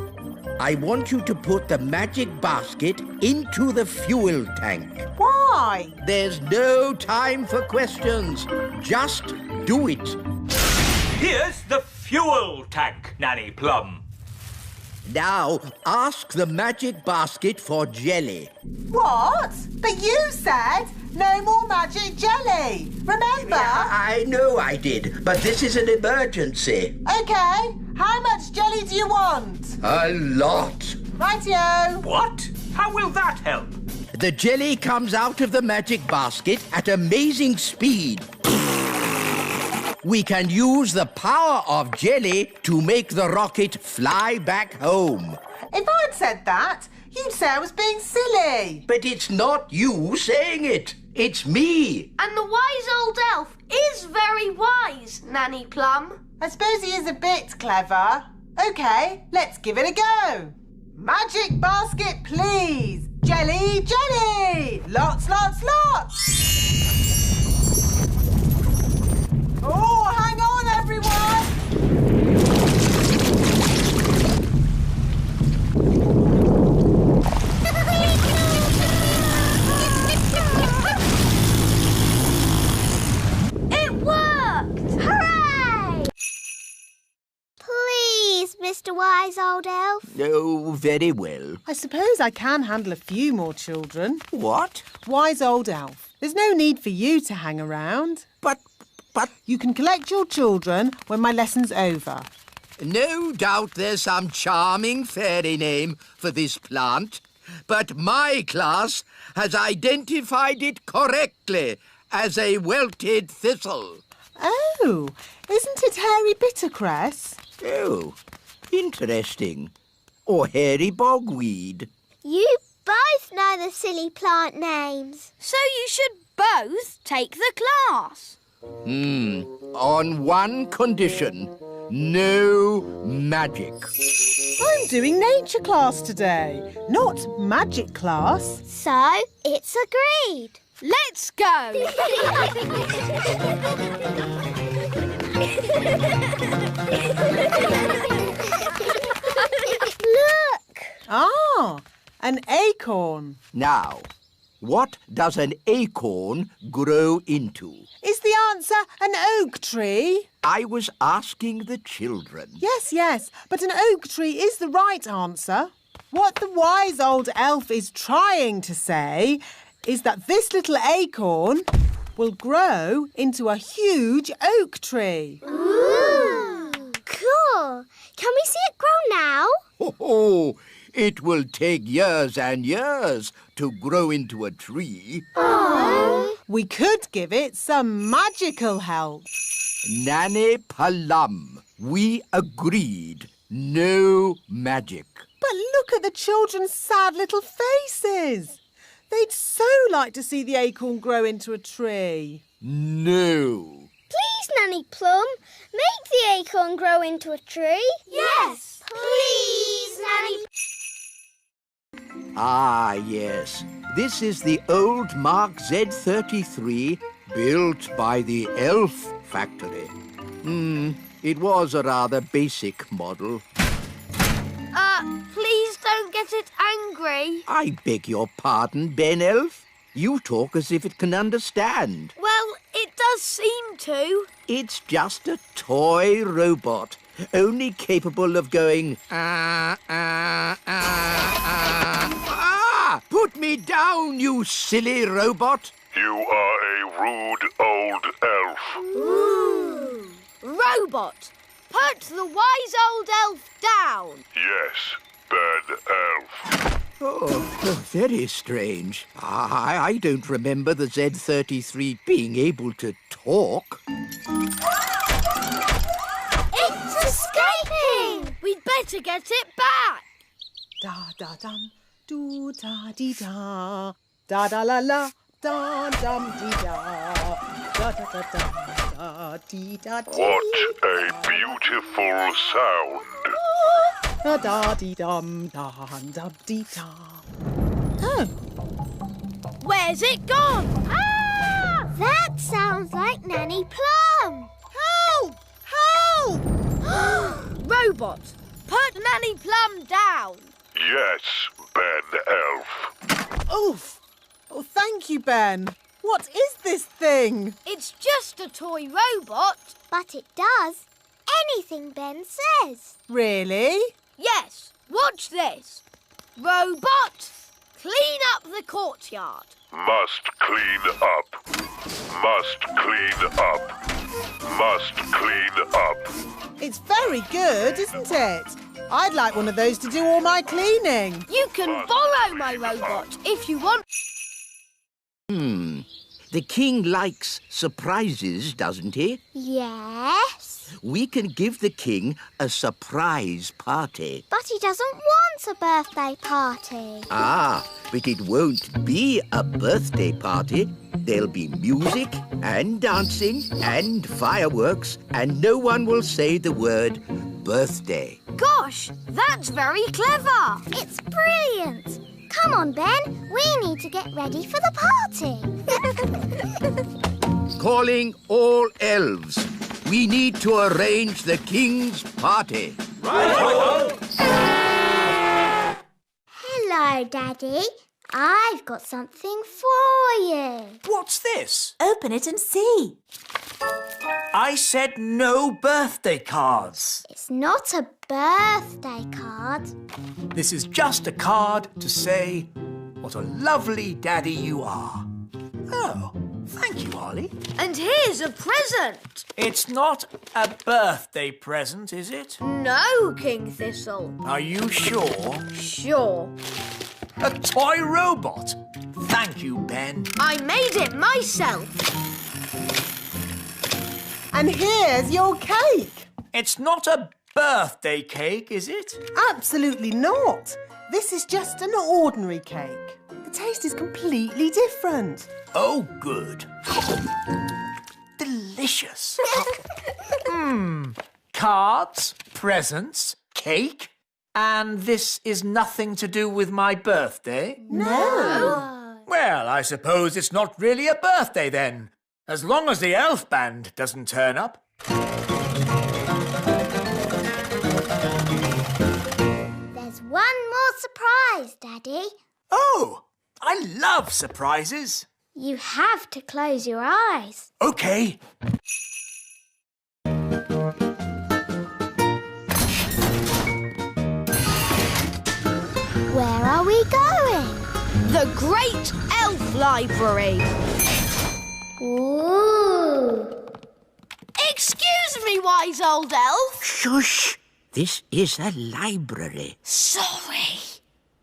I want you to put the magic basket into the fuel tank. Why? There's no time for questions. Just do it. Here's the fuel tank, Nanny Plum. Now, ask the magic basket for jelly. What? But you said no more magic jelly. Remember? Yeah, I know I did, but this is an emergency. OK. How much jelly do you want? A lot. Rightio. What? How will that help? The jelly comes out of the magic basket at amazing speed. We can use the power of jelly to make the rocket fly back home. If I'd said that, you'd say I was being silly. But it's not you saying it. It's me. And the wise old elf is very wise, Nanny Plum. I suppose he is a bit clever. OK, let's give it a go. Magic basket, please. Jelly, jelly. Lots, lots, lots. Oh, hang on, everyone! It worked! Hooray! Please, Mr. Wise Old Elf. Oh, very well. I suppose I can handle a few more children. What? Wise Old Elf, there's no need for you to hang around. But But you can collect your children when my lesson's over. No doubt there's some charming fairy name for this plant, but my class has identified it correctly as a welted thistle. Oh, isn't it hairy bittercress? Oh, interesting. Or hairy bogweed. You both know the silly plant names. So you should both take the class. On one condition. No magic. I'm doing nature class today, not magic class. So, it's agreed. Let's go. Look. Ah, an acorn. Now, what does an acorn grow into? Is the answer an oak tree? I was asking the children. Yes, but an oak tree is the right answer. What the wise old elf is trying to say is that this little acorn will grow into a huge oak tree. Ooh, cool. Can we see it grow now? Oh, it will take years and years to grow into a tree. Oh. We could give it some magical help. Nanny Plum, we agreed. No magic. But look at the children's sad little faces. They'd so like to see the acorn grow into a tree. No. Please, Nanny Plum, make the acorn grow into a tree. Yes, please, Nanny. Ah, yes. This is the old Mark Z33 built by the elf factory. It was a rather basic model. Please don't get it angry. I beg your pardon, Ben Elf. You talk as if it can understand. Well, it does seem to. It's just a toy robot, only capable of going, Put me down, you silly robot! You are a rude old elf. Ooh. Robot, put the wise old elf down. Yes, bad elf. Oh, very strange. I don't remember the Z33 being able to talk. It's escaping! We'd better get it back. Da-da-dum, do-da-dee-da, da-da-la-la, da-dum-dee-da, da-da-da-da-da-dee-da-dee. What a beautiful sound. Da-da-dee-dum, da-dum-dee-da. Oh. Where's it gone? Ah! That sounds like Nanny Plum. Help! Help! Robot, put Nanny Plum down. Yes, Ben Elf. Oof! Oh, thank you, Ben. What is this thing? It's just a toy robot. But it does anything Ben says. Really? Yes, watch this. Robot, clean up the courtyard. Must clean up. Must clean up. Must clean up. It's very good, isn't it? I'd like one of those to do all my cleaning. You can borrow my robot if you want. The king likes surprises, doesn't he? Yes. We can give the king a surprise party. But he doesn't want a birthday party. Ah, but it won't be a birthday party. There'll be music and dancing and fireworks, and no one will say the word birthday. Gosh, that's very clever. It's brilliant. Come on, Ben. We need to get ready for the party. Calling all elves. We need to arrange the king's party. Hello, Daddy. I've got something for you. What's this? Open it and see. I said no birthday cards. It's not a birthday card. This is just a card to say what a lovely daddy you are. Oh, Thank you, Holly. And here's a present. It's not a birthday present, is it? No, King Thistle. Are you sure? Sure. A toy robot? Thank you, Ben. I made it myself. And here's your cake. It's not a birthday cake, is it? Absolutely not. This is just an ordinary cake. The taste is completely different. Oh, good. Delicious. Cards, presents, cake. And this is nothing to do with my birthday? No. Well, I suppose it's not really a birthday then, as long as the elf band doesn't turn up. There's one more surprise, Daddy. Oh, I love surprises. You have to close your eyes. OK. Where are we going? The Great Elf Library. Ooh. Excuse me, wise old elf. Shush! This is a library. Sorry.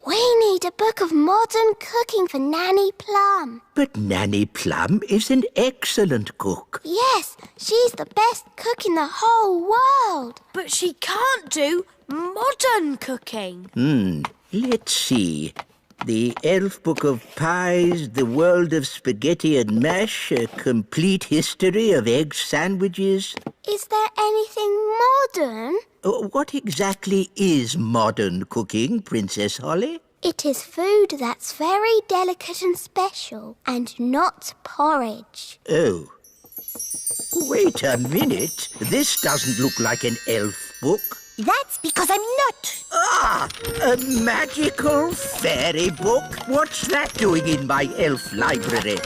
We need a book of modern cooking for Nanny Plum. But Nanny Plum is an excellent cook. Yes, she's the best cook in the whole world. But she can't do modern cooking. Let's see. The Elf Book of Pies, The World of Spaghetti and Mash, A Complete History of Egg Sandwiches. Is there anything modern? What exactly is modern cooking, Princess Holly? It is food that's very delicate and special, and not porridge. Oh. Wait a minute. This doesn't look like an elf book. That's because I'm not. Ah! A magical fairy book? What's that doing in my elf library?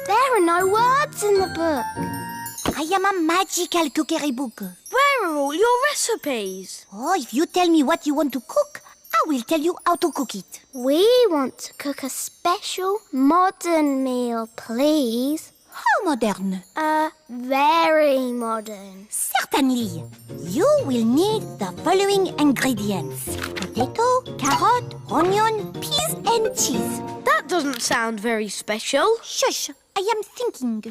There are no words in the book. I am a magical cookery book. Where are all your recipes? Oh, if you tell me what you want to cook, I will tell you how to cook it. We want to cook a special modern meal, please. How modern? Very modern. Certainly. You will need the following ingredients. Potato, carrot, onion, peas and cheese. That doesn't sound very special. Shush, I am thinking.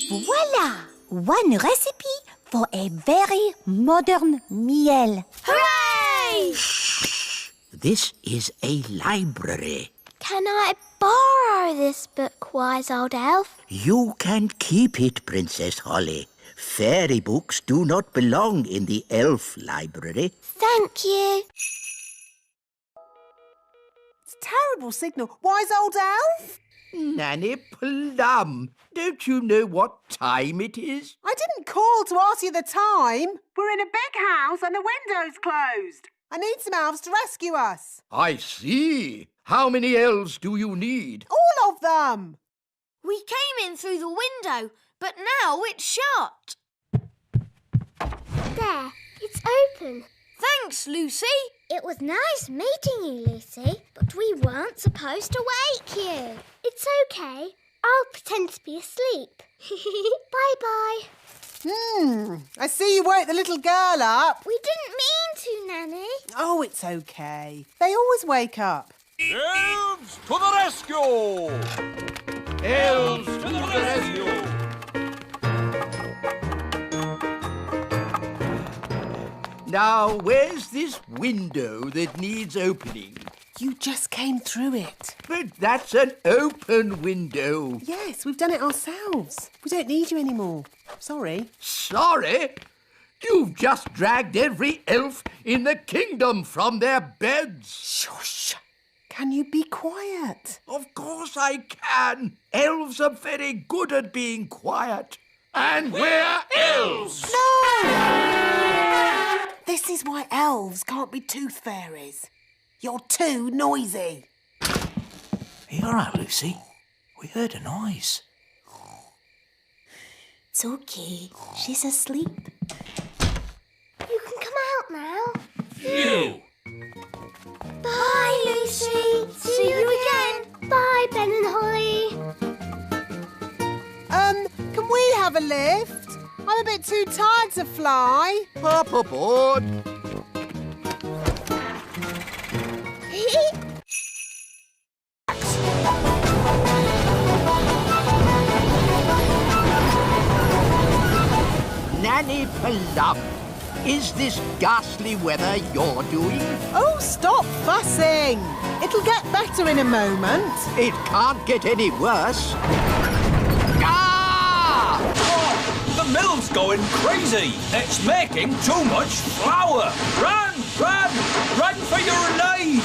Voila! One recipe for a very modern meal. Hooray! Shh! This is a library. Can I borrow this book, wise old elf? You can keep it, Princess Holly. Fairy books do not belong in the elf library. Thank you. It's a terrible signal. Wise old elf? Nanny Plum, don't you know what time it is? I didn't call to ask you the time. We're in a big house and the window's closed. I need some elves to rescue us. I see. How many elves do you need? All of them. We came in through the window, but now it's shut. There, it's open. Thanks, Lucy. It was nice meeting you, Lucy, but we weren't supposed to wake you. It's okay. I'll pretend to be asleep. Bye-bye. I see you woke the little girl up. We didn't mean to, Nanny. Oh, it's okay. They always wake up. Elves to the rescue! Elves to the rescue! Now, where's this window that needs opening? You just came through it. But that's an open window. Yes, we've done it ourselves. We don't need you anymore. Sorry. Sorry? You've just dragged every elf in the kingdom from their beds. Shush. Can you be quiet? Of course I can. Elves are very good at being quiet. And we're elves! No! This is why elves can't be tooth fairies. You're too noisy. Are you all right, Lucy? We heard a noise. It's okay. She's asleep. You can come out now. You! Bye, Lucy. See you again. Bye, Ben and Holly. have a lift. I'm a bit too tired to fly. Hop aboard. Nanny Plum, is this ghastly weather you're doing? Oh, stop fussing. It'll get better in a moment. It can't get any worse. Ah! Oh, the mill's going crazy. It's making too much flour. Run, run, run for your life.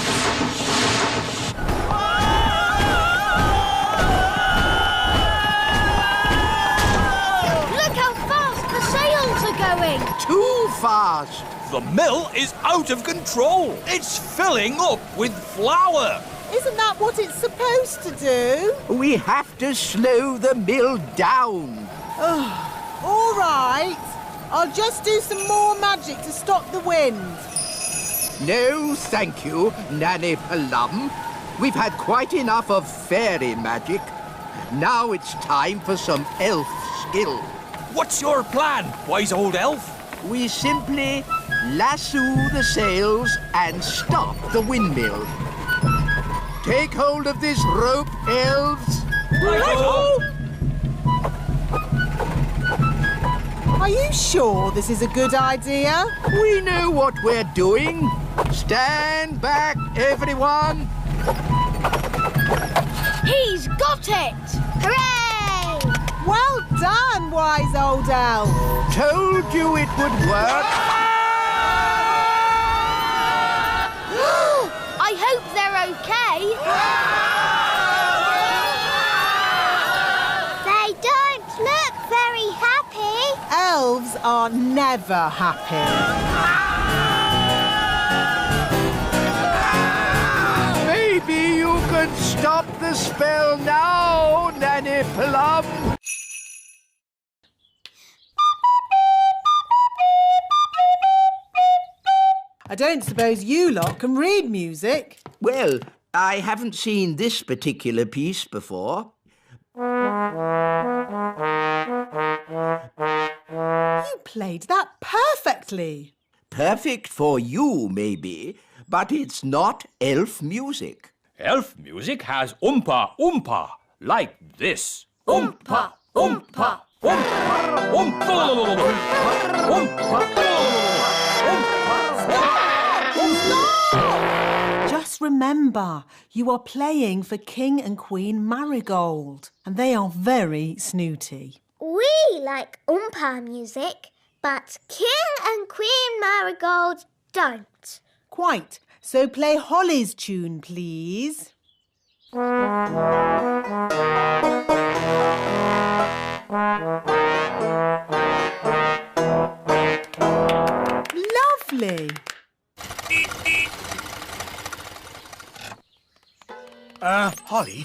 Too fast! The mill is out of control. It's filling up with flour. Isn't that what it's supposed to do? We have to slow the mill down. All right. I'll just do some more magic to stop the wind. No, thank you, Nanny Plum. We've had quite enough of fairy magic. Now it's time for some elf skill. What's your plan, wise old elf? We simply lasso the sails and stop the windmill. Take hold of this rope, elves. Are you sure this is a good idea? We know what we're doing. Stand back, everyone. He's got it! Hooray! Well done, wise old elf. Told you it would work. I hope they're okay. They don't look very happy. Elves are never happy. Maybe you could stop the spell now, Nanny Plum. I don't suppose you lot can read music. Well, I haven't seen this particular piece before. You played that perfectly. Perfect for you, maybe, but it's not elf music. Elf music has oompa, like this. Oompa, oompa, oompa, oompa, oompa. Just remember, you are playing for King and Queen Marigold, and they are very snooty. We like Oompa music, but King and Queen Marigold don't. Quite. So play Holly's tune, please. Lovely. Holly,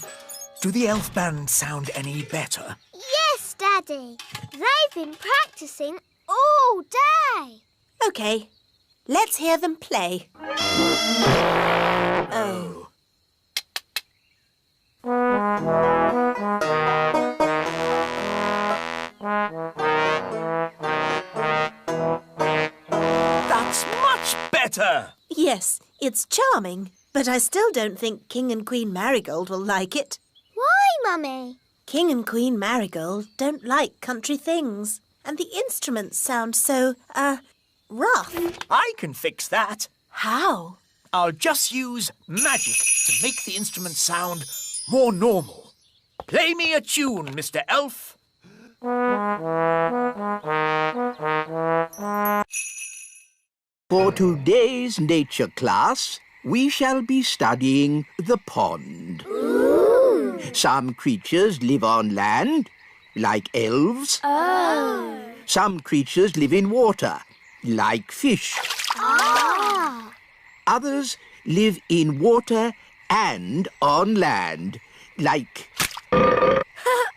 do the elf band sound any better? Yes, Daddy. They've been practicing all day. OK, let's hear them play. Oh. That's much better! Yes, it's charming, but I still don't think King and Queen Marigold will like it. Why, Mummy? King and Queen Marigold don't like country things, and the instruments sound so, rough. I can fix that. How? I'll just use magic to make the instrument sound more normal. Play me a tune, Mr. Elf. For today's nature class, we shall be studying the pond. Ooh. Some creatures live on land, like elves. Oh. Some creatures live in water, like fish. Ah. Others live in water and on land, like...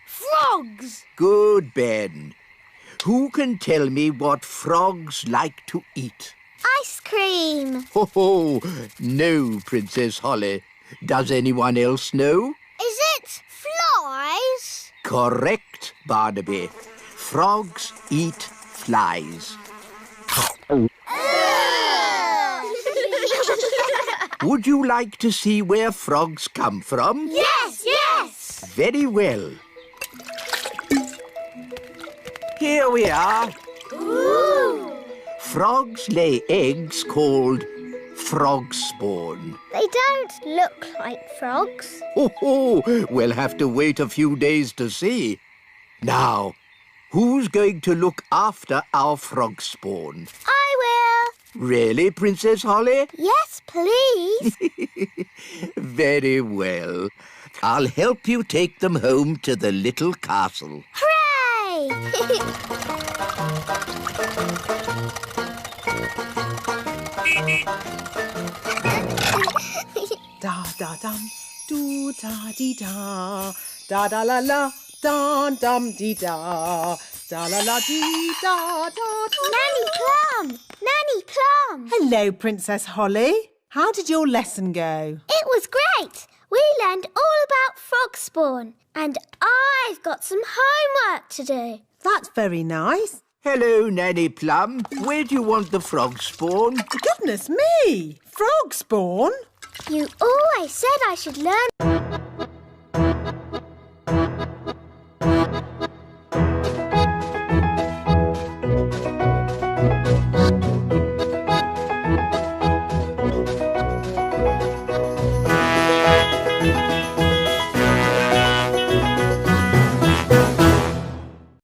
Frogs! Good, Ben. Who can tell me what frogs like to eat? Ice cream. Oh, no, Princess Holly. Does anyone else know? Is it flies? Correct, Barnaby. Frogs eat flies. Would you like to see where frogs come from? Yes, yes! Very well. Here we are. Ooh! Frogs lay eggs called frog spawn. They don't look like frogs. Oh, we'll have to wait a few days to see. Now, who's going to look after our frog spawn? I will. Really, Princess Holly? Yes, please. Very well. I'll help you take them home to the little castle. Hooray! Da da dum, do da dee da, da da la la, dum dum dee da, da la la dee da da da. Nanny Plum! Nanny Plum! Hello, Princess Holly. How did your lesson go? It was great. We learned all about frog spawn, and I've got some homework to do. That's very nice. Hello, Nanny Plum. Where do you want the frog spawn? Goodness me! Frog spawn? You always said I should learn